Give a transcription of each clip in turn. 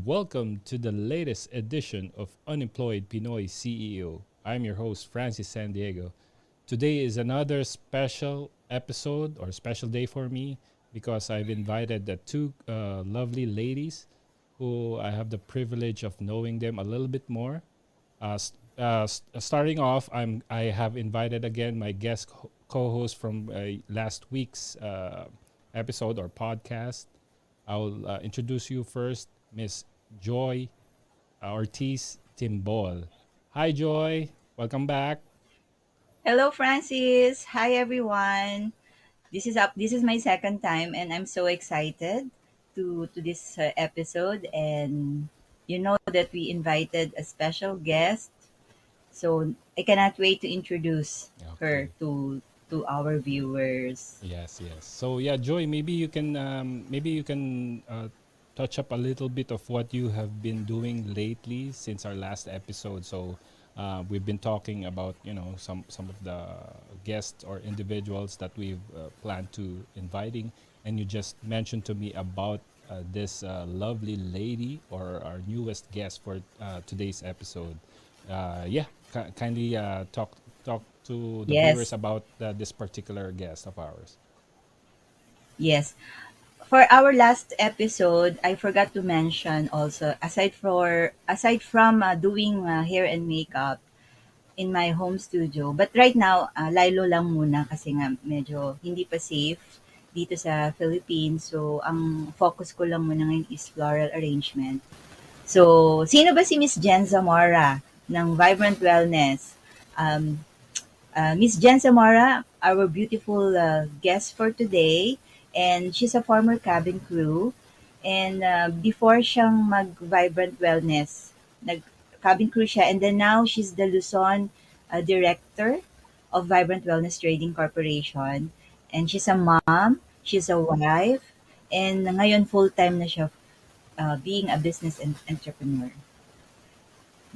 welcome to the latest edition of Unemployed Pinoy CEO. I'm your host, Francis San Diego. Today is another special episode or special day for me because I've invited the two lovely ladies who I have the privilege of knowing them a little bit more. Starting off, I have invited again my guest co-host from last week's episode or podcast. I'll introduce you first, Miss Joy Ortiz Timbol. Hi, Joy. Welcome back. Hello, Francis. Hi, everyone. This is my second time, and I'm so excited to this episode. And you know that we invited a special guest, so I cannot wait to introduce her Okay. to our viewers. Yes, yes. So yeah, Joy, maybe you can touch up a little bit of what you have been doing lately since our last episode. So we've been talking about some of the guests or individuals that we've planned to inviting, and you just mentioned to me about this lovely lady or our newest guest for today's episode. Yeah, kindly talk to the viewers Yes, about this particular guest of ours. yes. For our last episode, I forgot to mention also aside from doing hair and makeup in my home studio. But right now, Lilo lang muna kasi nga medyo hindi pa safe dito sa Philippines. So, ang focus ko lang muna ngayon is floral arrangement. So, sino ba si Miss Jen Zamora ng Vibrant Wellness? Um, Miss Jen Zamora, our beautiful guest for today. And she's a former cabin crew. And before siyang mag-Vibrant Wellness, nag-cabin crew siya. And then now she's the Luzon director of Vibrant Wellness Trading Corporation. And she's a mom, she's a wife, and ngayon full-time na siya being a business entrepreneur.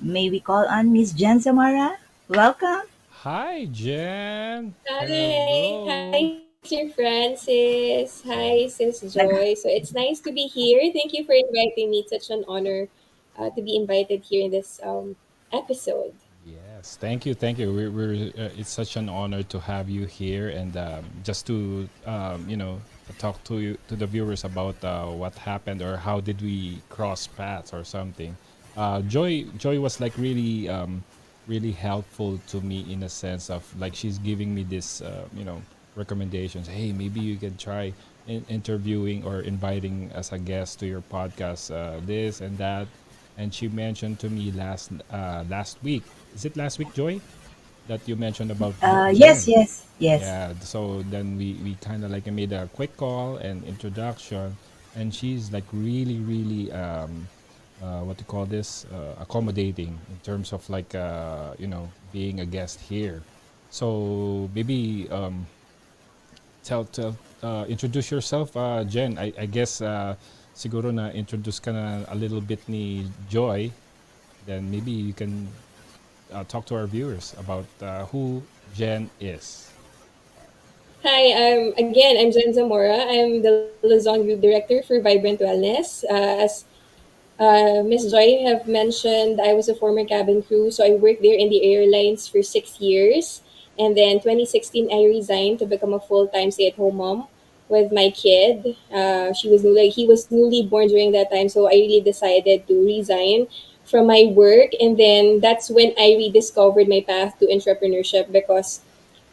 May we call on Miss Jen Zamora? Welcome. Hi, Jen. Hi, Hello. hi, Sir Francis. Yeah. Hi, Sis Nag Joy. So it's nice to be here. Thank you for inviting me. It's such an honor to be invited here in this episode. Yes. Thank you. Thank you. It's such an honor to have you here and just to talk to you to the viewers about what happened or how did we cross paths or something. Joy was like really helpful to me in a sense of like she's giving me this recommendations. Hey, maybe you can try interviewing or inviting as a guest to your podcast this and that. And she mentioned to me last week. Is it last week, Joy, that you mentioned about yes, Jen? yes, yes. Yeah. So then we kind of like made a quick call and introduction, and she's like really what to call this accommodating in terms of like being a guest here. So maybe tell introduce yourself, Jen. I guess siguro na introduce ka na a little bit ni Joy. Then maybe you can talk to our viewers about who Jen is. Hi, I'm Jen Zamora. I'm the Luzon Group Director for Vibrant Wellness. As Miss Joy have mentioned, I was a former cabin crew, so I worked there in the airlines for 6 years. And then 2016, I resigned to become a full-time stay-at-home mom with my kid. He was newly born during that time, so I really decided to resign from my work. And then that's when I rediscovered my path to entrepreneurship because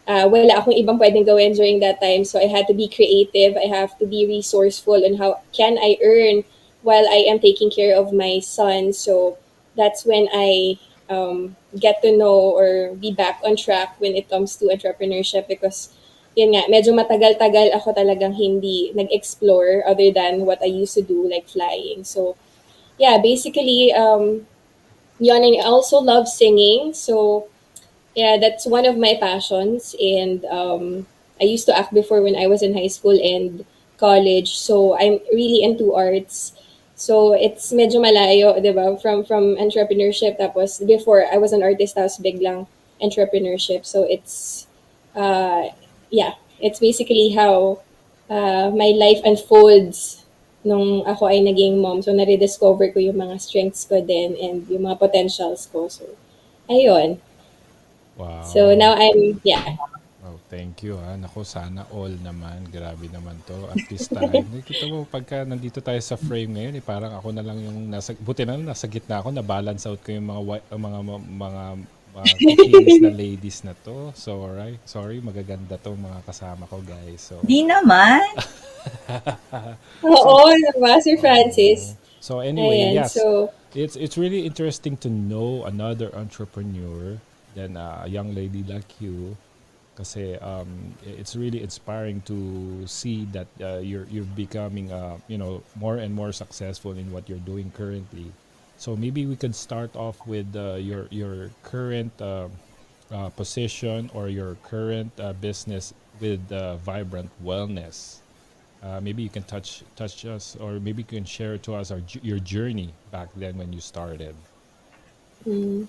wala akong ibang pwedeng gawin during that time. So I had to be creative. I have to be resourceful on how can I earn while I am taking care of my son. So that's when I get to know or be back on track when it comes to entrepreneurship because yun nga, medyo matagal-tagal ako talagang hindi nag-explore other than what I used to do, like flying. So, yeah, basically, yun, and I also love singing. So, yeah, that's one of my passions. And I used to act before when I was in high school and college. So I'm really into arts. So it's medyo malayo, di ba? From entrepreneurship. Tapos before I was an artist, tapos biglang entrepreneurship. So uh, yeah, it's basically how my life unfolds nung ako ay naging mom. So, na-rediscover ko yung mga strengths ko din and yung mga potentials ko. So, ayun. So, Wow. now yeah. Oh, thank you ha. Naku, sana all naman. Grabe naman to. At this time, nakikita mo pagka nandito tayo sa frame ngayon, parang ako na lang yung buti na lang nasa gitna ako, na balance out ko yung mga kikinis na ladies na to. So, alright. Sorry, magaganda tong mga kasama ko, guys. So, Di naman. so, Oo, diba, Sir oh. Francis? So anyway, Ayan, yes. so, It's really interesting to know another entrepreneur than a young lady like you. Kasi it's really inspiring to see that you're becoming more and more successful in what you're doing currently. So maybe we could start off with your current position or your current business with Vibrant Wellness. Maybe you can touch us, or maybe you can share to us your journey back then when you started. mm,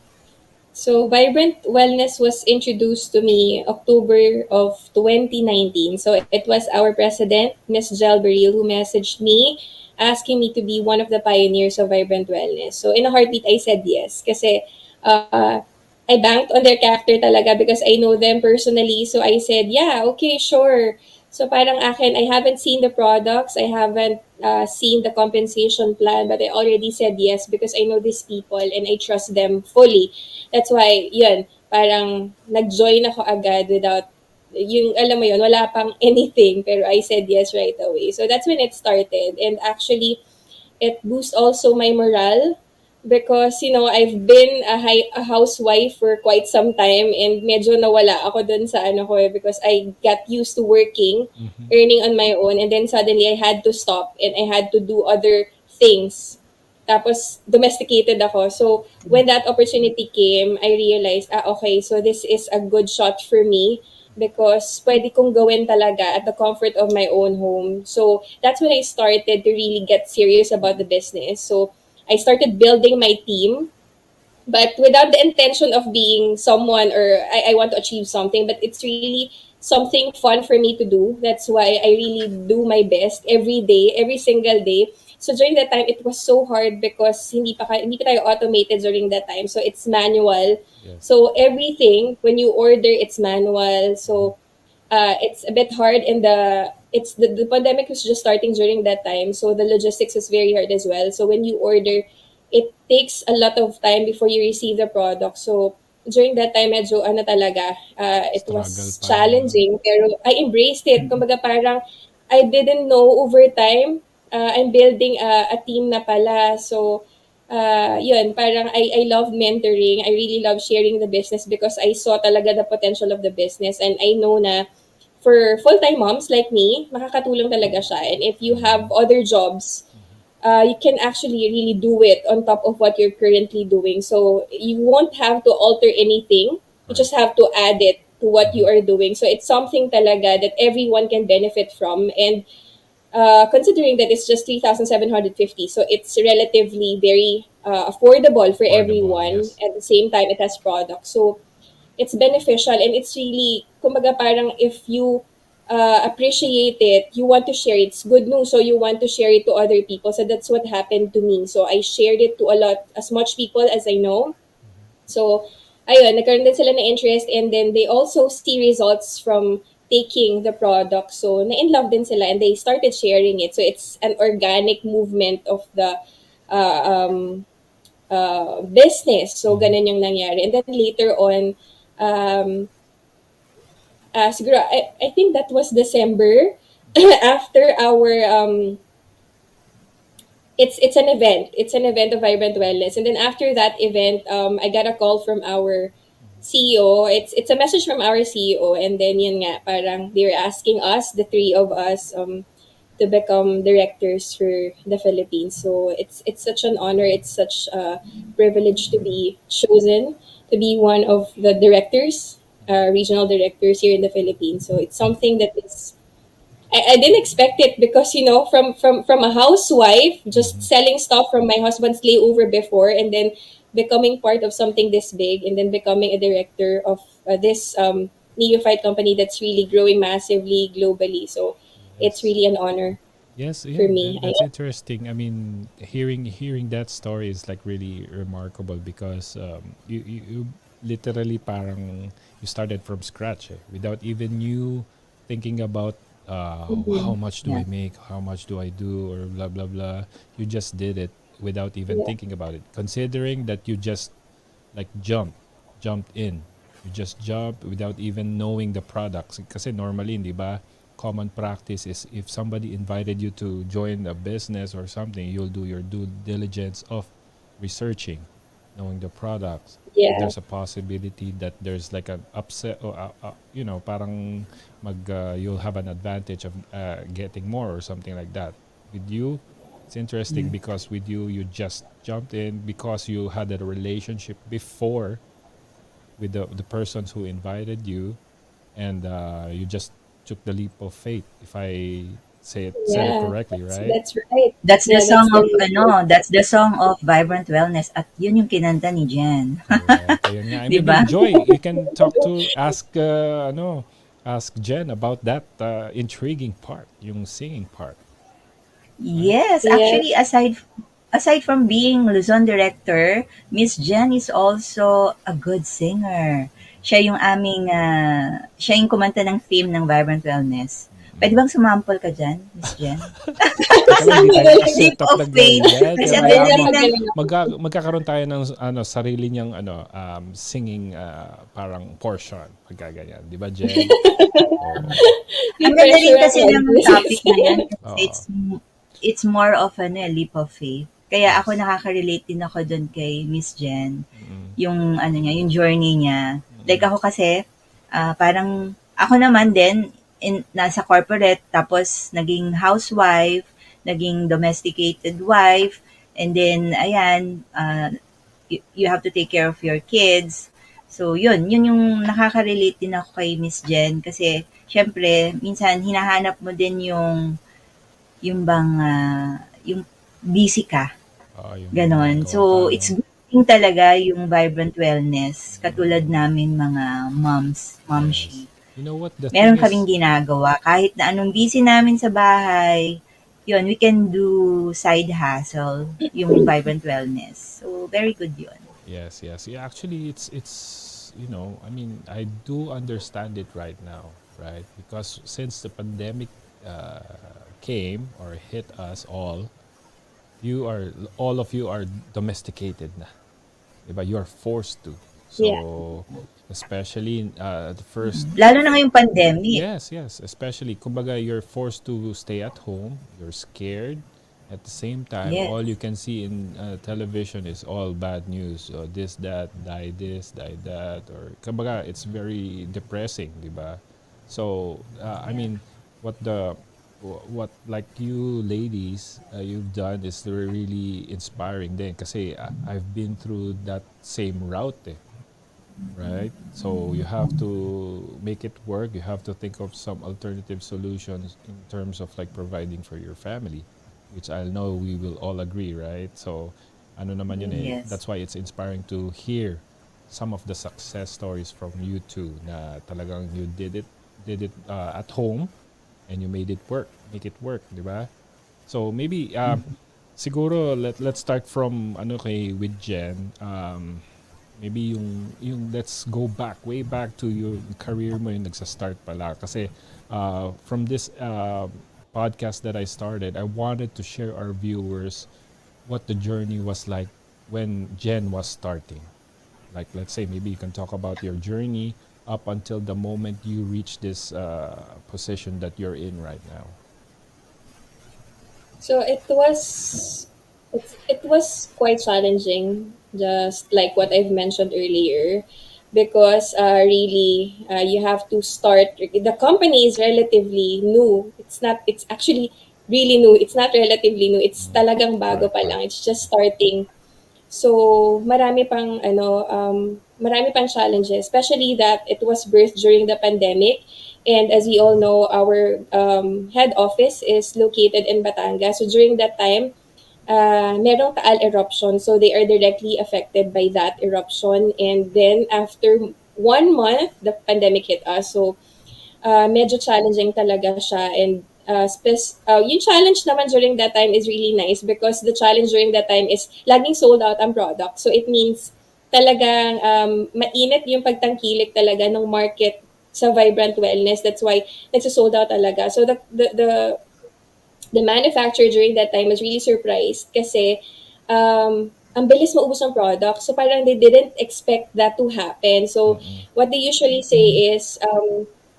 So, Vibrant Wellness was introduced to me October of 2019. So, it was our president, Miss Jel Beril, who messaged me asking me to be one of the pioneers of Vibrant Wellness. So, in a heartbeat, I said yes. Kasi uh, I banked on their character talaga because I know them personally. So, I said, yeah, okay, sure. So, parang akin, I haven't seen the products. I haven't seen the compensation plan, but I already said yes because I know these people and I trust them fully. That's why, yun, parang nag-join ako agad without, yung, alam mo yun, wala pang anything, pero I said yes right away. So that's when it started. And actually, it boosts also my morale because, I've been a housewife for quite some time and medyo nawala ako dun sa ano ko because I got used to working, Mm-hmm. earning on my own, and then suddenly I had to stop and I had to do other things. Tapos, domesticated ako. So, when that opportunity came, I realized, okay, so this is a good shot for me because pwede kong gawin talaga at the comfort of my own home. So, that's when I started to really get serious about the business. So, I started building my team, but without the intention of being someone or I want to achieve something, but it's really something fun for me to do. That's why I really do my best every day, every single day. So during that time, it was so hard because hindi pa tayo automated during that time. So it's manual. Yes. So everything, when you order, it's manual. Mm-hmm. So it's a bit hard and the pandemic was just starting during that time, so the logistics is very hard as well. So when you order, it takes a lot of time before you receive the product. So during that time, medyo ano talaga, it Struggle was pa, no? challenging, pero I embraced it. Kumbaga parang I didn't know over time, I'm building a team na pala. So yun, parang I love mentoring. I really love sharing the business because I saw talaga the potential of the business. And I know na for full-time moms like me, makakatulong talaga siya. And if you Mm-hmm. have other jobs, you can actually really do it on top of what you're currently doing. So you won't have to alter anything. You Right. just have to add it to what Mm-hmm. you are doing. So it's something talaga that everyone can benefit from. And considering that it's just 3,750, so it's relatively very affordable for Affordable, everyone. yes. At the same time, it has products, so it's beneficial and it's really, kumbaga parang if you appreciate it, you want to share it. It's good news, so you want to share it to other people. So that's what happened to me. So I shared it to as much people as I know. So, ayun, nagkaroon din sila ng interest and then they also see results from taking the product. So, na-in-love din sila and they started sharing it. So, it's an organic movement of the uh, um, business. So, Mm-hmm. ganun yung nangyari. And then later on, um, siguro, I think that was December after our it's an event. It's an event of Vibrant Wellness. And then after that event, I got a call from our CEO. It's a message from our CEO. And then yun nga, parang they were asking us, the three of us, to become directors for the Philippines. So it's such an honor. It's such a privilege to be chosen to be one of the directors, regional directors here in the Philippines. So it's something that is I didn't expect it because from a housewife just Mm-hmm. selling stuff from my husband's layover before and then becoming part of something this big and then becoming a director of this neophyte company that's really growing massively globally. So it's Yes. really an honor. Yes, for yeah, me. that's interesting. I mean, hearing that story is like really remarkable because you literally parang you started from scratch without even you thinking about how Mhm. much do Yeah. I make, how much do I do, or blah blah blah. You just did it without even Yeah. thinking about it. Considering that you just like jumped in. You just jump without even knowing the products. Kasi normally, di ba, common practice is if somebody invited you to join a business or something, you'll do your due diligence of researching, knowing the products. If Yeah. there's a possibility that there's like an upset or parang you'll have an advantage of getting more or something like that. With you, it's interesting because with you, you just jumped in because you had a relationship before with the persons who invited you, and you just took the leap of faith. If I said it Yeah. correctly, right? That's right. That's the Yeah, that's song of very true. ano, that's the song of Vibrant Wellness at yun yung kinanta ni Jen. Correct. Ayun nga. 'Di Maybe ba? Joy, you can talk to ask Jen about that intriguing part, yung singing part, right? Yes, actually Yes. aside from being Luzon director, Miss Jen is also a good singer. Siya yung kumanta ng theme ng Vibrant Wellness. Puwede Mm. bang sumample ka diyan, Miss Jen? Teka lang, hindi tayo Leap nakaset up of ng faith. ganyan. Kasi Kaya ang Mamaya kailangan mo gagaling ng magaling ako. magkakaroon tayo ng sarili niyang singing parang portion pagkaganyan. Di ba, Jen? Oo. ang May ganda rin pressure kasi ako. ng topic na yan kasi Oo. it's more of ano, leap of faith. Kaya ako Yes. nakaka-relate din ako dun kay Miss Jen. Mm. Yung ano niya, yung journey niya. Like Mm. ako kasi, parang ako naman din, nasa corporate, tapos naging housewife, naging domesticated wife, and then, ayan, you have to take care of your kids. So, yun yung nakaka-relate din ako kay Miss Jen kasi, syempre, minsan hinahanap mo din yung bang, yung busy ka. Yung may Gano'n. ginagawa ka, So, it's no? good thing talaga yung vibrant wellness katulad Mm. namin mga moms, Yes. momshi. You know what? The thing Meron kaming is, ginagawa kahit na anong busy namin sa bahay, yun, we can do side hustle, yung vibrant wellness. So, very good yun. yes, yes. Yeah, actually, I mean, I do understand it right now, right? Because since the pandemic came or hit us all of you are domesticated na. Diba? You are forced to. Yeah. So, especially the first. Lalo na ngayong pandemic. Yes, yes. Especially, kumbaga, you're forced to stay at home. You're scared. At the same time, Yes. all you can see in television is all bad news. This, die that. Or, kumbaga, it's very depressing, di ba? So, I Yeah. mean, what the what like you ladies you've done is really inspiring din kasi I've been through that same route right? So you have to make it work. You have to think of some alternative solutions in terms of like providing for your family, which I know we will all agree, right? So ano naman yun Yes. that's why it's inspiring to hear some of the success stories from you too na talagang you did it at home and you made it work, make it work, di ba? So maybe siguro let's start from ano kay with Jen. Maybe yung let's go back way back to your career mo yung nagsa-start pala kasi from this podcast that I started, I wanted to share our viewers what the journey was like when Jen was starting. Like let's say maybe you can talk about your journey up until the moment you reach this position that you're in right now. So it was quite challenging, just like what I've mentioned earlier, because really you have to start. The company is relatively new. It's actually really new. It's not relatively new. It's Mm. talagang bago Correct, pa correct. lang. It's just starting. So marami pang challenges, especially that it was birthed during the pandemic. And as we all know, our head office is located in Batangas. So during that time, merong Taal eruption. So they are directly affected by that eruption. And then after 1 month, the pandemic hit us. So medyo challenging talaga siya. And yung challenge naman during that time is really nice because the challenge during that time is laging sold out ang product. So it means talagang mainit yung pagtangkilik talaga ng market sa Vibrant Wellness. That's why nagsasold out talaga. So the manufacturer during that time was really surprised kasi ang bilis maubos ng product. So parang they didn't expect that to happen. So Mm-mm. what they usually say is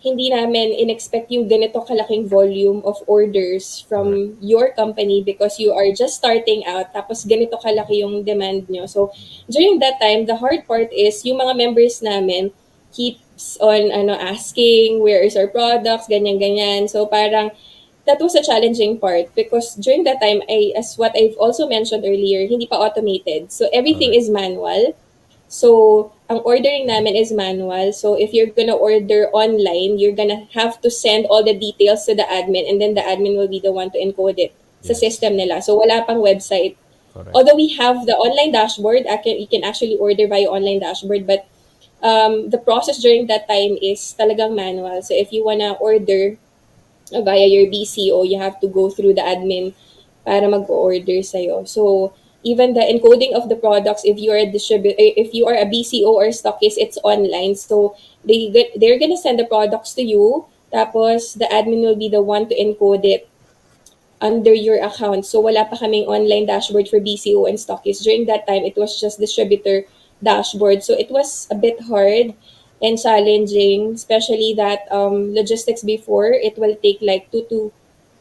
hindi namin in-expect yung ganito kalaking volume of orders Correct. from your company because you are just starting out tapos ganito kalaki yung demand nyo. So during that time, the hard part is yung mga members namin keeps on asking where is our products, ganyan ganyan. So parang that was a challenging part because during that time, as what I've also mentioned earlier, hindi pa automated. So everything Correct. is manual. So ang ordering namin is manual. So if you're gonna order online, you're gonna have to send all the details to the admin, and then the admin will be the one to encode it sa Yes. system nila. So wala pang website. Correct. Although we have the online dashboard, you can actually order via online dashboard, but the process during that time is talagang manual. So if you wanna order via your BCO, you have to go through the admin para mag-order sa'yo. So, even the encoding of the products, if you are a if you are a BCO or stockist, it's online. So, they're gonna send the products to you, tapos the admin will be the one to encode it under your account. So wala pa kaming online dashboard for BCO and stockists. During that time, it was just distributor dashboard. So it was a bit hard and challenging, especially that logistics before, it will take like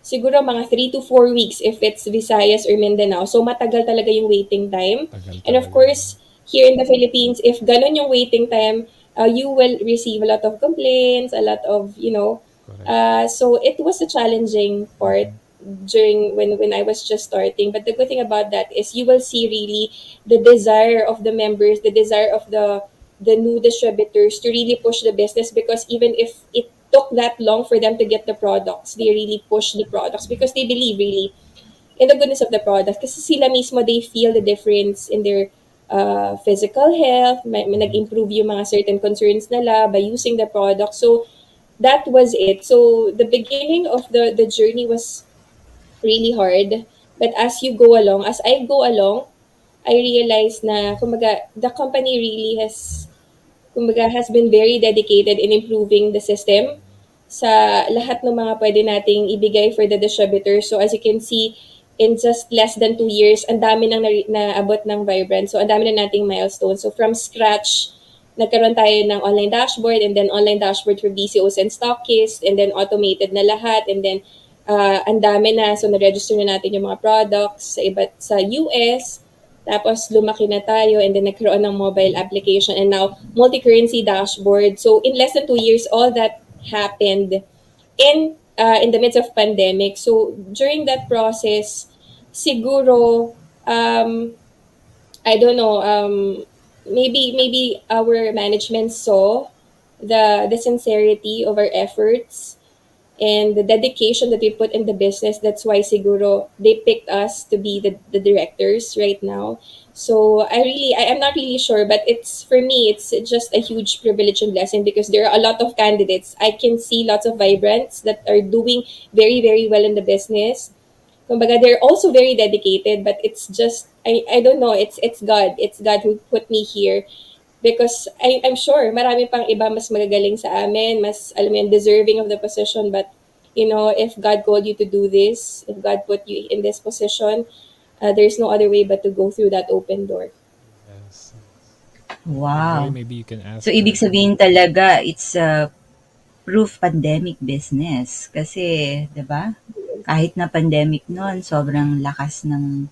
siguro mga 3 to 4 weeks if it's Visayas or Mindanao. So matagal talaga yung waiting time. Tagal And of talaga. course, here in the Philippines, if ganun yung waiting time, you will receive a lot of complaints, a lot of, Correct. so it was a challenging part Mm-mm. during when I was just starting. But the good thing about that is you will see really the desire of the members, the desire of the new distributors to really push the business because even if it took that long for them to get the products, they really push the products because they believe really in the goodness of the product. Kasi sila mismo, they feel the difference in their physical health, may Mm-hmm. nag-improve yung mga certain concerns nila by using the product. So, that was it. So, the beginning of the journey was really hard. But as you go along, as I go along, I realized na, kumbaga, the company really has been very dedicated in improving the system sa lahat ng mga pwede nating ibigay for the distributor. So as you can see, in just less than 2 years, ang dami nang naabot ng Vibrant. So ang dami na nating milestones. So from scratch, nagkaroon tayo ng online dashboard and then online dashboard for BCOs and stockists and then automated na lahat and then ang dami na. So na-register na natin yung mga products sa US. Tapos lumaki na tayo and then nagkaroon ng mobile application and now multi-currency dashboard. So in less than 2 years, all that happened in the midst of pandemic. So during that process, siguro I don't know, maybe our management saw the sincerity of our efforts and the dedication that we put in the business. That's why siguro they picked us to be the directors right now. So I'm not really sure, but it's for me it's just a huge privilege and blessing because there are a lot of candidates. I can see lots of vibrants that are doing very very well in the business. Kumbaga, they're also very dedicated, but it's just I don't know, it's God. It's God who put me here because I'm sure marami pang iba mas magagaling sa amin, mas alam mo yun, deserving of the position, but if God called you to do this, if God put you in this position, there's no other way but to go through that open door. Yes. Joy, Wow. maybe you can So, ask ibig her. sabihin talaga, it's a proof pandemic business. Kasi, di ba? Kahit na pandemic noon, sobrang lakas ng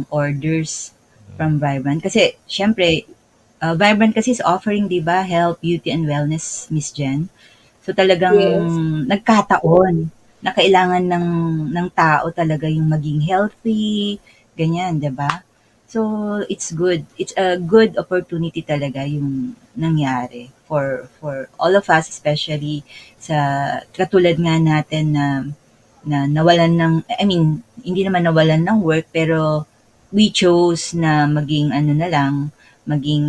orders Mm. from Vibrant. Kasi, syempre, Vibrant kasi is offering, di ba, health, beauty, and wellness, Miss Jen. So talagang Yes. nagkataon na kailangan ng tao talaga yung maging healthy, ganyan, 'di ba? So it's good. It's a good opportunity talaga yung nangyari for all of us, especially sa katulad nga natin na nawalan ng, I mean, hindi naman nawalan ng work, pero we chose na maging ano na lang, maging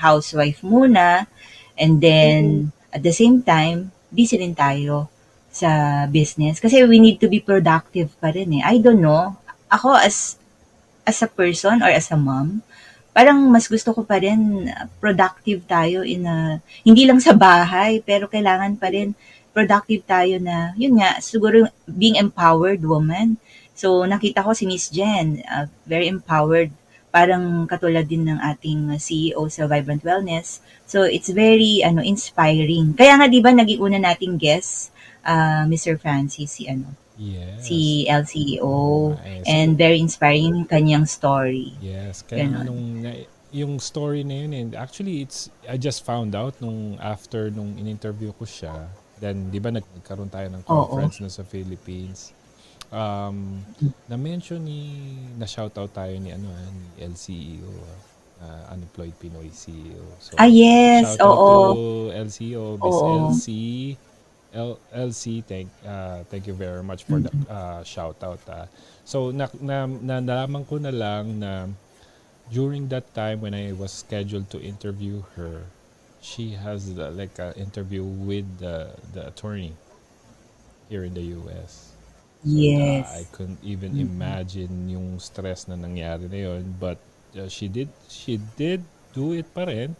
housewife muna, and Mm-hmm. then at the same time, busy rin tayo sa business. Kasi we need to be productive pa rin eh. I don't know. Ako as a person or as a mom, parang mas gusto ko pa rin productive tayo hindi lang sa bahay, pero kailangan pa rin productive tayo na, yun nga, siguro being empowered woman. So, nakita ko si Miss Jen, very empowered, parang katulad din ng ating CEO sa Vibrant Wellness. So, it's very inspiring. Kaya nga, di ba, naging una nating guest, Mr. Francis, Yes. si Oo LCEO, nga eh. and So, very inspiring yung kanyang story. yes. Kaya nga Ganon. yung story na yun, and actually, I just found out after nung in-interview ko siya, then, di ba, nagkaroon tayo ng Oo. conference na sa Philippines. Na-mention na-shoutout tayo ni LCEO, Unemployed Pinoy CEO. Ah, So, yes. shoutout to Oo. LCEO, Miss Oo. LC, thank you very much for the shout out. So nalaman ko na lang na during that time when I was scheduled to interview her, she has like an interview with the attorney here in the US. So I Yes. couldn't even Mm. imagine yung stress na nangyari na yun, but she did do it pa rin,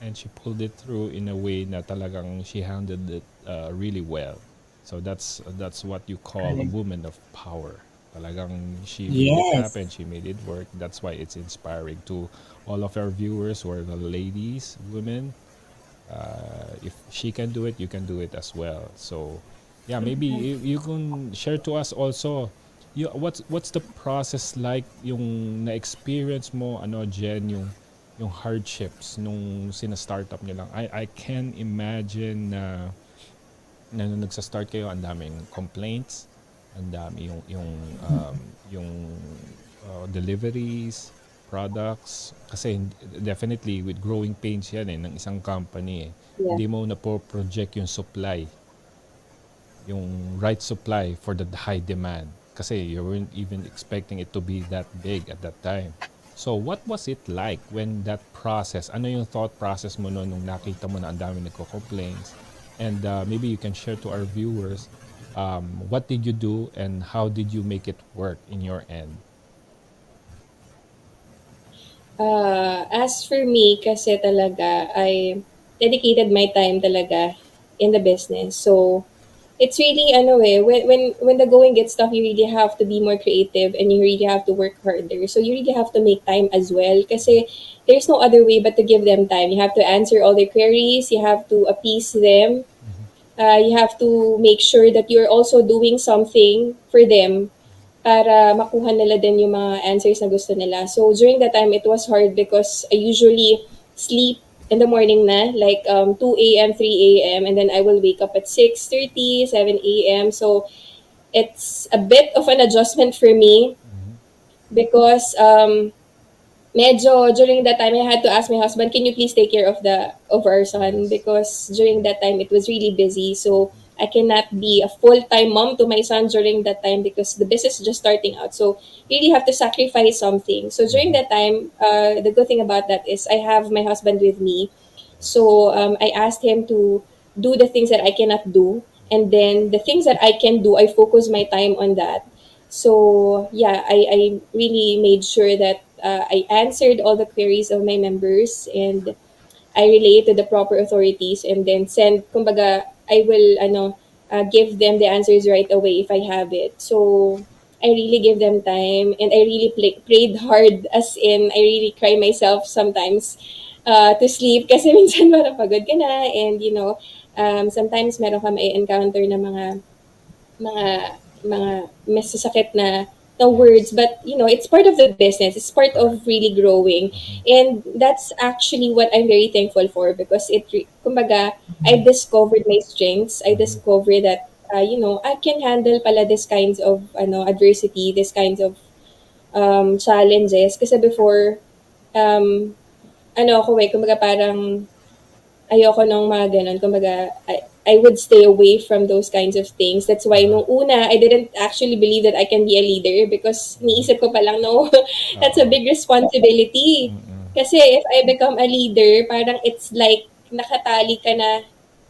and she pulled it through in a way na talagang she handled it really well. So that's what you call a Correct. woman of power. Talagang she made it Yes. happen. She made it work. That's why it's inspiring to all of our viewers who are the ladies, women. If she can do it, you can do it as well. So, yeah, maybe you can share to us also. What's the process like yung na-experience mo, Jen, yung hardships nung sina-startup niyo lang. I can imagine na nung nagsa-start kayo, ang daming complaints, ang dami yung deliveries, products, kasi definitely with growing pains yan ng isang company eh. Yeah. Hindi mo na project yung supply, yung right supply for the high demand. Kasi you weren't even expecting it to be that big at that time. So what was it like when that process, ano yung thought process mo noon nung nakita mo na ang dami nagko-complaints? And maybe you can share to our viewers, what did you do and how did you make it work in your end? As for me, kasi talaga, I dedicated my time talaga in the business. So, it's really, when the going gets tough, you really have to be more creative and you really have to work harder. So, you really have to make time as well. Kasi there's no other way but to give them time. You have to answer all their queries. You have to appease them. Mhm. You have to make sure that you're also doing something for them para makuha nila din yung mga answers na gusto nila. So during that time, it was hard because I usually sleep in the morning na, like 2 a.m., 3 a.m., and then I will wake up at 6:30, 7 a.m. So it's a bit of an adjustment for me Mhm. because medyo during that time I had to ask my husband, can you please take care of our son, Yes. because during that time it was really busy. So I cannot be a full-time mom to my son during that time because the business is just starting out. So you really have to sacrifice something. So during Mhm. that time, the good thing about that is I have my husband with me. So I asked him to do the things that I cannot do, and then the things that I can do, I focus my time on that. So yeah, I really made sure that I answered all the queries of my members, and I relay to the proper authorities, and then send, kumbaga, I will, give them the answers right away if I have it. So, I really give them time, and I really prayed hard, as in, I really cry myself sometimes to sleep, kasi minsan parang pagod ka na, and, sometimes meron ka may encounter na mga mga masasakit na words, Yes. but it's part of the business, it's part Correct. of really growing. Mhm. And that's actually what I'm very thankful for, because kumbaga, I discovered my strengths. I Mhm. discovered that I can handle pala this kinds of adversity, this kinds of challenges, kasi before, um ako kumbaga parang ayoko nung mga gano'n. Kumbaga, I would stay away from those kinds of things. That's why Uh-huh. nung una, I didn't actually believe that I can be a leader, because Mhm. niisip ko pa lang, no, that's a Oo. big responsibility. Mm-mm. Kasi if I become a leader, parang it's like nakatali ka na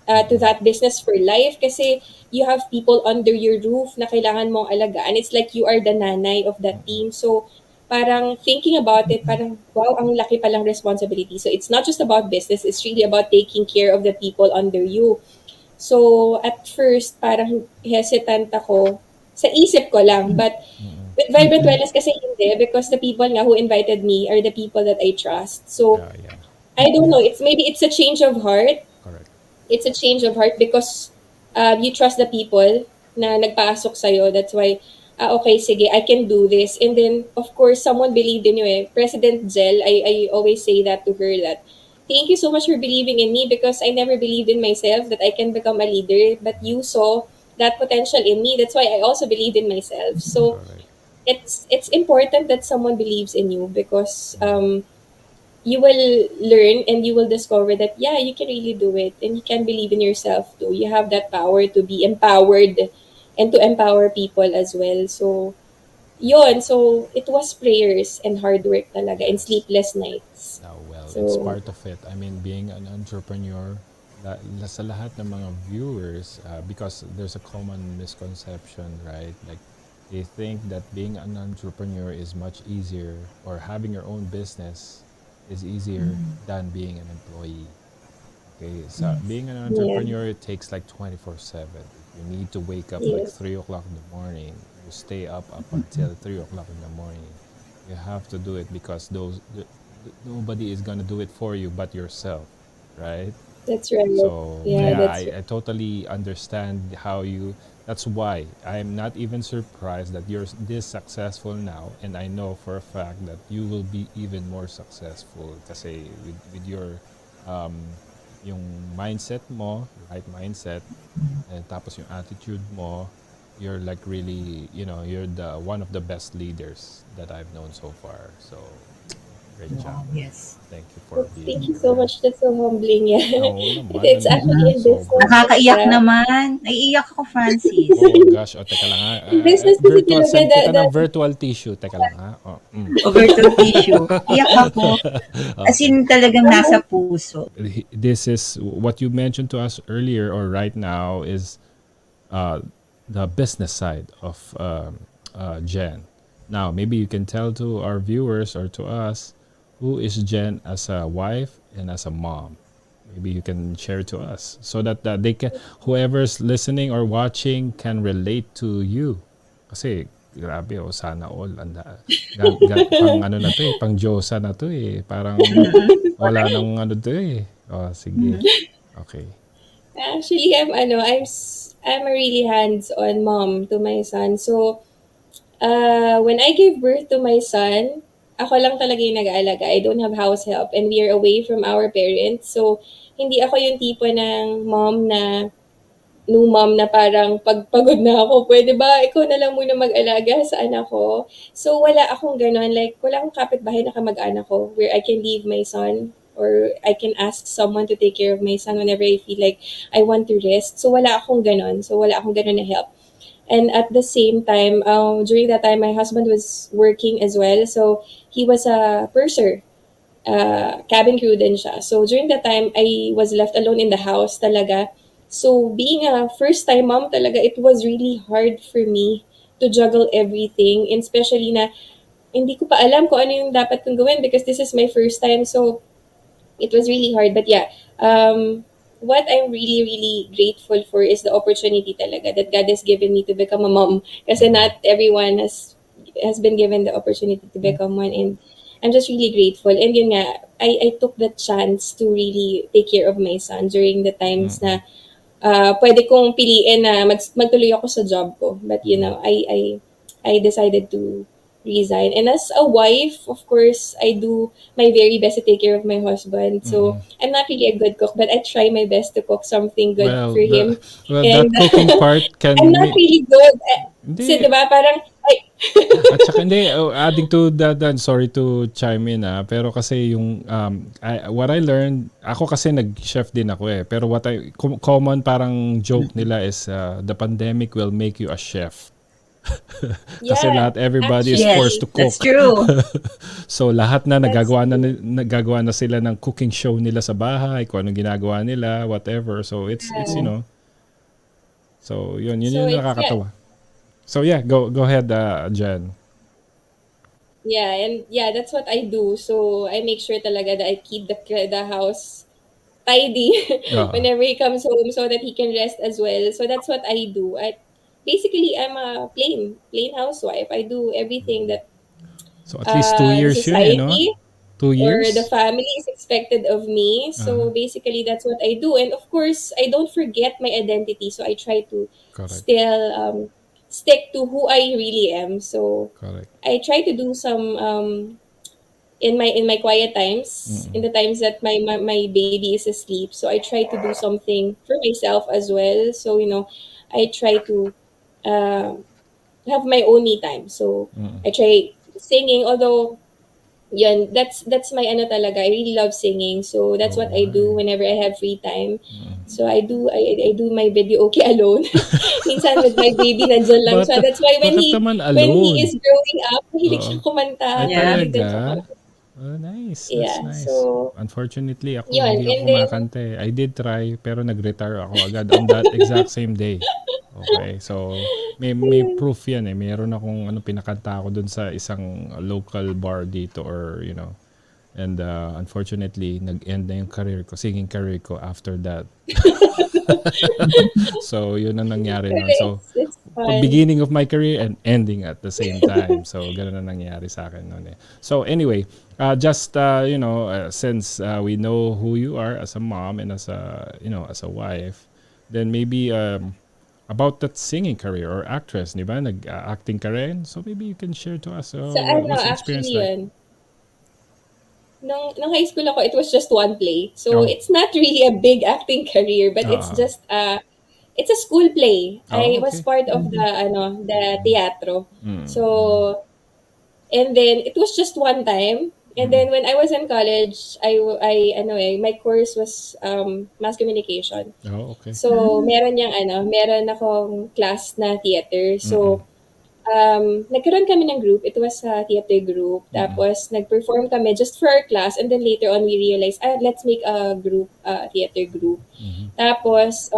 to that business for life kasi you have people under your roof na kailangan mong alagaan. It's like you are the nanay of that team. So, parang thinking about it, parang, wow, ang laki palang responsibility. So, it's not just about business. It's really about taking care of the people under you. So, at first, parang hesitant ako. Sa isip ko lang. But with Vibrant Mm-mm. Wellness kasi hindi because the people nga who invited me are the people that I trust. So, Yeah, yeah. I don't know. It's a change of heart. Correct. It's a change of heart because you trust the people na nagpasok sa'yo. That's why, okay, sige, I can do this. And then, of course, someone believed in you eh. President Zell, I always say that to her that, thank you so much for believing in me because I never believed in myself that I can become a leader. But you saw that potential in me. That's why I also believed in myself. So, Correct. it's important that someone believes in you because Mm. you will learn and you will discover that yeah you can really do it and you can believe in yourself too. You have that power to be empowered and to empower people as well. So yun, so it was prayers and hard work talaga and Yes. sleepless nights. Well, it's So part of it. I mean, being an entrepreneur, sa lahat ng mga viewers, because there's a common misconception, right? Like, they think that being an entrepreneur is much easier, or having your own business is easier than being an employee. Okay, so Yes. being an yeah, entrepreneur, it takes like 24/7. You need to wake up like yes, 3 o'clock in the morning. You stay up until 3 o'clock in the morning. You have to do it because nobody is gonna do it for you but yourself, right? that's right. So Yeah, yeah, that's I totally understand how you. That's why I'm not even surprised that you're this successful now, and I know for a fact that you will be even more successful. Kasi with your um, yung mindset mo, right mindset, and tapos yung attitude mo, you're like really, you're the one of the best leaders that I've known so far. So great job. Wow, yes. Thank you for being thank you here. so much, that's so humbling. Yeah, Oo naman, it's ano actually naman, Mm-mm. in business sobra. Nakakaiyak talaga. naman. Naiiyak ako, Francis. Oh gosh, teka lang ha. In business kasi Virtual, talaga send the, kita the ng virtual tissue. Teka lang ha. Oh, Overton tissue. Iyak ako. As okay. in talagang nasa puso. This is what you mentioned to us earlier or right now is uh, the business side of Jen. Now, maybe you can tell to our viewers or to us who is Jen as a wife and as a mom. Maybe you can share to us so that they can, whoever's listening or watching can relate to you. Kasi grabe oh, sana all pang ano na to eh, pang Diyosa na to eh. Parang wala nang ano to eh. Oh, sige. Okay. Actually, I'm a really hands-on mom to my son. So, when I gave birth to my son, ako lang talaga yung nag-aalaga. I don't have house help and we are away from our parents. So, hindi ako yung tipo ng mom na nung mom na parang pagpagod na ako, pwede ba ikaw na lang muna mag-alaga sa anak ko? So, wala akong ganun. Like, wala akong kapitbahay na kamag-anak ko where I can leave my son or I can ask someone to take care of my son whenever I feel like I want to rest. So, wala akong ganun. So, wala akong ganun na help. And at the same time, during that time, my husband was working as well. So, he was a purser, cabin crew din siya. So during that time, I was left alone in the house talaga. So being a first time mom talaga, it was really hard for me to juggle everything. And especially na hindi ko pa alam kung ano yung dapat kong gawin because this is my first time. So it was really hard. But yeah, what I'm really, really grateful for is the opportunity talaga that God has given me to become a mom. Kasi Mm-mm. not everyone has been given the opportunity to become one. And I'm just really grateful. And yun nga, I took the chance to really take care of my son during the times Mm-mm. na pwede kong piliin na magtuloy ako sa job ko. But you Mm-mm. know, I decided to resign. And as a wife, of course, I do my very best to take care of my husband. So Mm-mm. I'm not really a good cook, but I try my best to cook something good Well, for him. that And cooking part I'm can not me really good. Kasi hindi. diba, parang, ay, At saka hindi, adding to that, sorry to chime in pero kasi yung what I learned, ako kasi nag-chef din ako pero common parang joke nila is the pandemic will make you a chef. Kasi Yeah, lahat, everybody is forced Yes, to actually. that's cook. true. So lahat na That's true. nagagawa na sila ng cooking show nila sa bahay, kung anong ginagawa nila, whatever. So it's Yeah. so yun So yung it's yeah, nakakatawa. So yeah, go ahead, Jen. yeah, and yeah, that's what I do. So I make sure talaga that I keep the house tidy Oo. whenever he comes home so that he can rest as well. So that's what I do. I'm a plain housewife. I do everything that So at least 2 the years yun eh, no? society 2 years? or the family is expected of me. Uh, So basically, that's what I do. And of course, I don't forget my identity. So I try to correct, still stick to who I really am. So correct. I try to do some in my quiet times, in Mm-mm. the times that my baby is asleep. So I try to do something for myself as well. So I try to uh, have my own me time. So Mm-mm. I try singing, although yun, that's my ano talaga. I really love singing. So that's what Oo I nga do eh. whenever I have free time. Mm. So I do my video okay alone. Minsan with my baby nandiyan lang siya. That's why Bakit naman when he alone? is growing up, mahilig Oo. siyang kumanta, Ay Yeah. mahilig din talaga? siya Oh, nice. That's yeah. nice. So Unfortunately, ako yun. hindi And ako then kumakanta eh. I did try pero nag-retire ako agad on that exact same day. Okay. So, may ayun. proof 'yan eh. Meron akong pinakanta ako dun sa isang local bar dito or and unfortunately nag-end na yung singing career ko after that. So, yun ang nangyari Pero noon. So, it's fun. beginning of my career and ending at the same time. So, ganun na nangyari sa akin noon eh. So, anyway, just, since we know who you are as a mom and as a wife, then maybe about that singing career or actress, di ba? Nag-acting ka rin? So, maybe you can share to us So ano, what's your experience actually like? yun, nung high school ako, it was just one play. So Oh, it's not really a big acting career, but it's ah, just it's a school play. I was okay. part of the teatro. Mm, So and then it was just one time. And mm, then when I was in college, my course was mass communication. oh, okay. So meron akong class na theater. Mm, So nagkaroon kami ng group. It was a theater group. mm, Tapos, nag-perform kami just for our class. And then later on, we realized, let's make a group, theater group. mm, Tapos,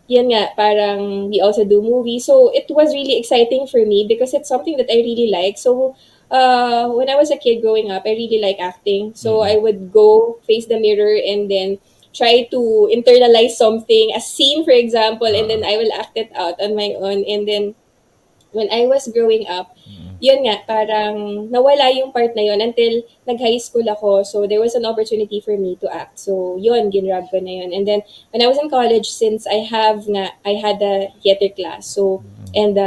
yun nga, parang we also do movies. So, it was really exciting for me because it's something that I really like. So, when I was a kid growing up, I really like acting. So, mm, I would go face the mirror and then try to internalize something, a scene, for example, and then ah, I will act it out on my own. And then, when I was growing up, mm, yun nga, parang nawala yung part na yun until nag-high school ako. So, there was an opportunity for me to act. So, yun, ginrab ko na yun. And then, when I was in college, since I had a theater class. So, and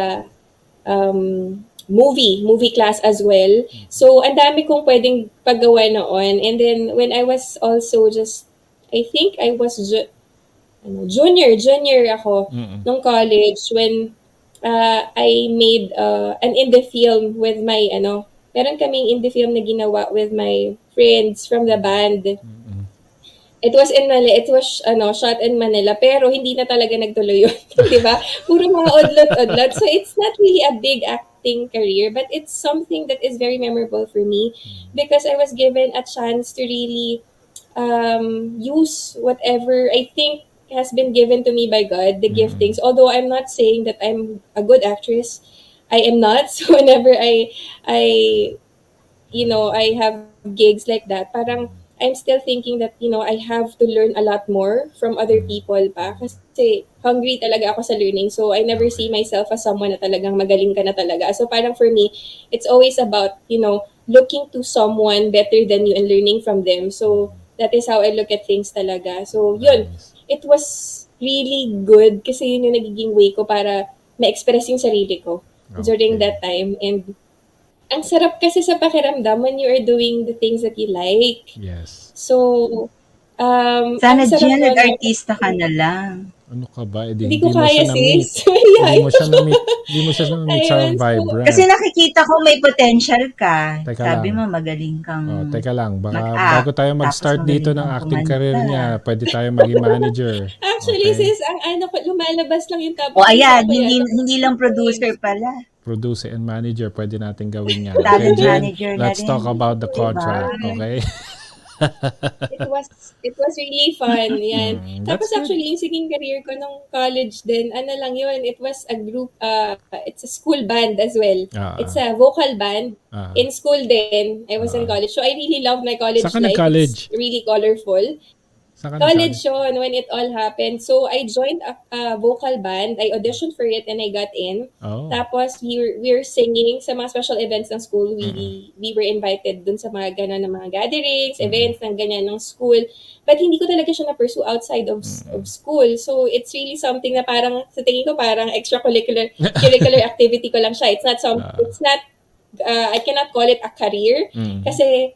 movie class as well. So, ang dami kong pwedeng paggawa noon. And then, when I was also I think I was junior ako mm, nung college when I made an indie film with meron kaming indie film na ginawa with my friends from the band. mm, It was shot in Manila pero hindi na talaga nagtuloy yun, 'di ba? Puro mga odlot-odlot. So it's not really a big acting career, but it's something that is very memorable for me because I was given a chance to really use whatever I think has been given to me by God, the mm, giftings. Although I'm not saying that I'm a good actress, I am not. So whenever I I have gigs like that, parang I'm still thinking that, I have to learn a lot more from other people pa. Kasi hungry talaga ako sa learning. So I never okay. see myself as someone na talagang magaling ka na talaga. So parang for me, it's always about, looking to someone better than you and learning from them. So that is how I look at things talaga. So yun, Nice. it was really good kasi yun yung nagiging way ko para ma-express yung sarili ko during Okay. that time. And ang sarap kasi sa pakiramdam when you are doing the things that you like. Yes. So, ang Sana sarap Gian, nun na nag-artista ka na lang. Ano ka ba? Eh, hindi ko hindi mo siya kaya na-meet. sis. Yeah, Hindi I mo siya know. na-meet. Hindi mo siya na-meet sa Ayun, so, Kasi Vibrant. nakikita ko may potential ka. Teka Sabi lang. mo magaling kang Oh, teka lang. Baka bago mag-act, tayo tapos mag-start dito magaling ng kang acting career kumanta. niya, pwede tayo maging manager. actually Okay? sis, ang ano ko, lumalabas lang yung top O choice ayan, ako hindi yata hindi sa lang producer stage. pala. producer and manager, pwede natin gawin yan. Okay, Talent Jen, manager na let's rin. talk about the Diba? contract, okay? It was really fun, yan. That's Tapos good. actually, yung singing career ko nung college din, ano lang yun, it was a group, it's a school band as well. It's Ah, a vocal band. ah, In school din, I was in ah. college. So I really love my Saan college ka life. It's nag-college? really colorful. Saan ka College nag-college? yun when it all happened. So, I joined a vocal band. I auditioned for it and I got in. Oh. Tapos, we were singing sa mga special events ng school. Mm-mm. We were invited dun sa mga gano'n na mga gatherings, Mm-mm. events ng ganyan ng school. But hindi ko talaga siya na-pursue outside of Mm-mm. school. So, it's really something na parang, sa tingin ko, parang curricular activity ko lang siya. Ah, I cannot call it a career mm. kasi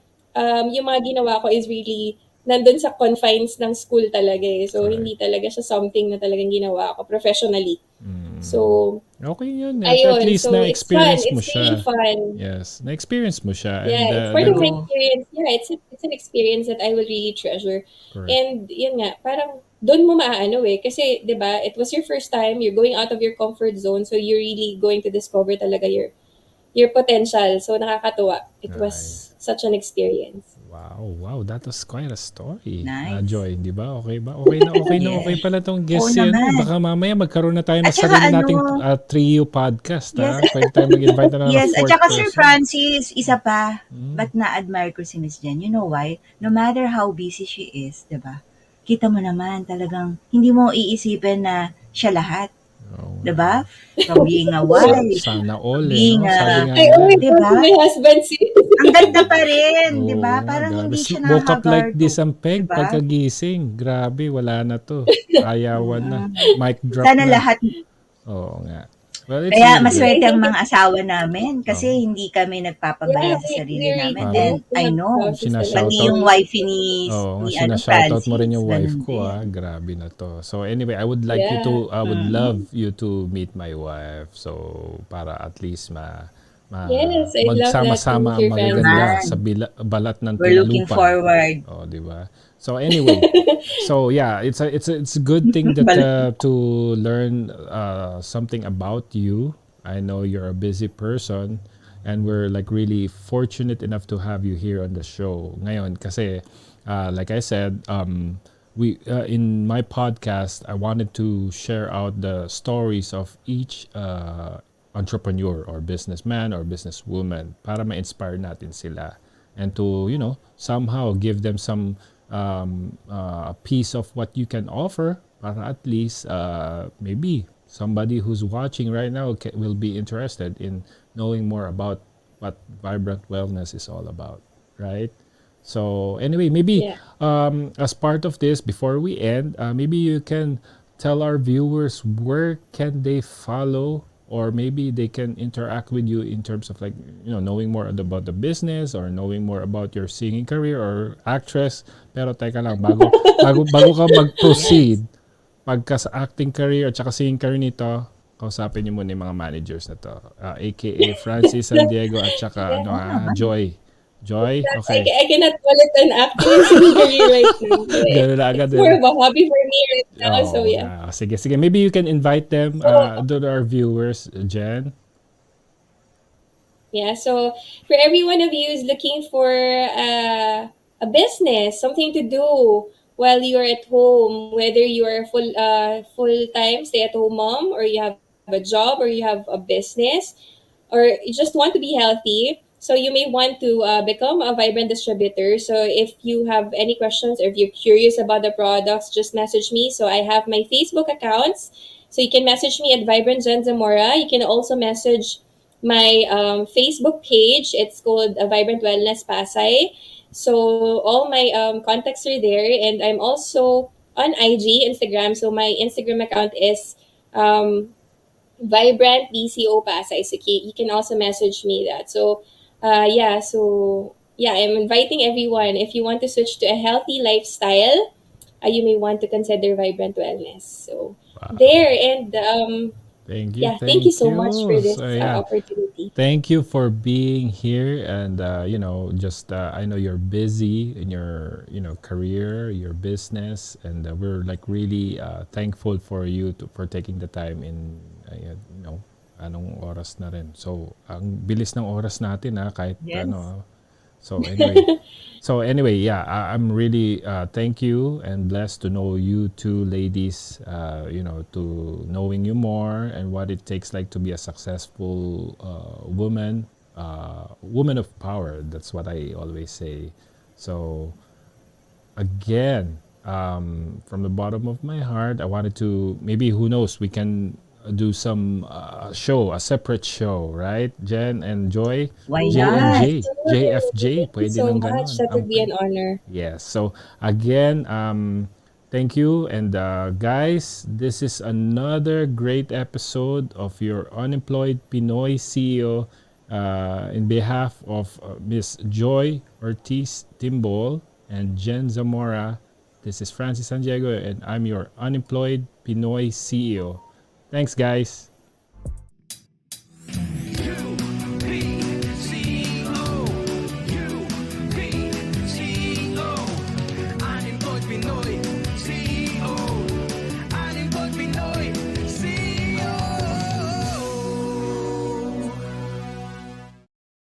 yung mga ginawa ko is really nandun sa confines ng school talaga eh. So, Correct. hindi talaga siya something na talagang ginawa ko professionally. Mm. So, Okay yun. At ayun. least So, it's fun. na-experience mo It's really siya. fun. Yes, na-experience mo siya. Yeah, And it's part of my nag- experience. Yeah, it's an experience that I will really treasure. Correct. And yun nga, parang doon mo maaano eh. Kasi, di ba, it was your first time. You're going out of your comfort zone. So, you're really going to discover talaga your potential. So, nakakatuwa. It Nice. was such an experience. Wow, that was quite a story. Nice. Joy, di ba? Okay ba? Okay Yes. pala tong Oo guest yan. naman. Baka mamaya magkaroon na tayo ng At saka sarili ano, nating trio podcast, yes, ha? Pwede tayo mag-invite na lang ng yes. At fourth saka Sir person. Francis, isa pa, Mm. ba't na-admire ko si Miss Jen? You know why? No matter how busy she is, di ba? Kita mo naman talagang hindi mo iisipin na siya lahat. Oo Di nga. ba? From being a wife, Sana all being no? Sabi nga I nila. always di want ba? my husband sis. Ang ganda pa rin, di ba? Oo nga, Parang grabe. hindi siya Woke up like nakakagardo. this ang Di peg ba? pagkagising. Grabe, wala na to. Ayawan na. Mm. Mic drop Sana na. lahat. Oo nga. Well, it's Kaya really good. I maswerte ang think mga asawa namin kasi Oo. hindi kami yeah, nagpapabayaan sa we sarili namin. really Parang And don't. We I have know, spouses talaga. pati sinashoutout. yung wifey ni Sinashoutout mo rin Francis, yung wife ganun ko, ah. din. Grabe na to. So anyway, Yeah. I would Mhm. love you to meet my wife. So para at least Yes, I'd love that to magsama meet ang your magaganda family. sa Naman, balat ng we're looking tinalupad. forward. Oh, di ba? So anyway, so yeah, it's a good thing that to learn something about you. I know you're a busy person and we're like really fortunate enough to have you here on the show ngayon kasi like I said we in my podcast I wanted to share out the stories of each entrepreneur or businessman or businesswoman para ma-inspire natin sila and to somehow give them some piece of what you can offer para at least maybe somebody who's watching right now will be interested in knowing more about what vibrant wellness is all about, right? So anyway, maybe Yeah. as part of this, before we end, maybe you can tell our viewers where can they follow or maybe they can interact with you in terms of like knowing more about the business or knowing more about your singing career or actress. Pero teka lang bago ka Yes. mag-proceed pagka sa acting career at saka singing career nito, kausapin niyo muna yung mga managers na to. AKA Francis San Diego at saka Yeah. Oo naman. Joy. Joy? Okay. I cannot call it an acting and singing career right now. Ganun na agad It's more eh. of a hobby for me right now. So Oh, yeah. sige. Maybe you can invite them, So to our viewers, Jen. yeah, so for every one of you is looking for a business, something to do while you're at home, whether you're a full time stay at home mom or you have a job or you have a business or you just want to be healthy. So you may want to become a vibrant distributor. So if you have any questions or if you're curious about the products, just message me. So I have my Facebook accounts. So you can message me at Vibrant Jen Zamora. You can also message my Facebook page. It's called Vibrant Wellness Pasay. So all my contacts are there, and I'm also on IG, Instagram. So my Instagram account is um, Vibrant BCO Pasay. So you can also message me that. So yeah, I'm inviting everyone. If you want to switch to a healthy lifestyle, you may want to consider Vibrant Wellness. So Wow. there, and Thank you, yeah, thank you thank so much you. for So this yeah, opportunity. thank you for being here and just I know you're busy in your career, your business, and we're like really thankful for you for taking the time in anong oras na rin. So, ang bilis ng oras natin kahit Yes. So anyway, yeah, I'm really thank you and blessed to know you two ladies. To knowing you more and what it takes like to be a successful woman of power. That's what I always say. So again, from the bottom of my heart, I wanted to maybe who knows we can do some show, a separate show, right? Jen and Joy, Why J and not? Yes, J, totally. JFJ, Thank you pwede so nang much. ganon. That would be an honor. Yes. So again, thank you and guys, this is another great episode of your unemployed Pinoy CEO. In behalf of Miss Joy Ortiz Timbol and Jen Zamora, this is Francis San Diego, and I'm your unemployed Pinoy CEO. Thanks, guys.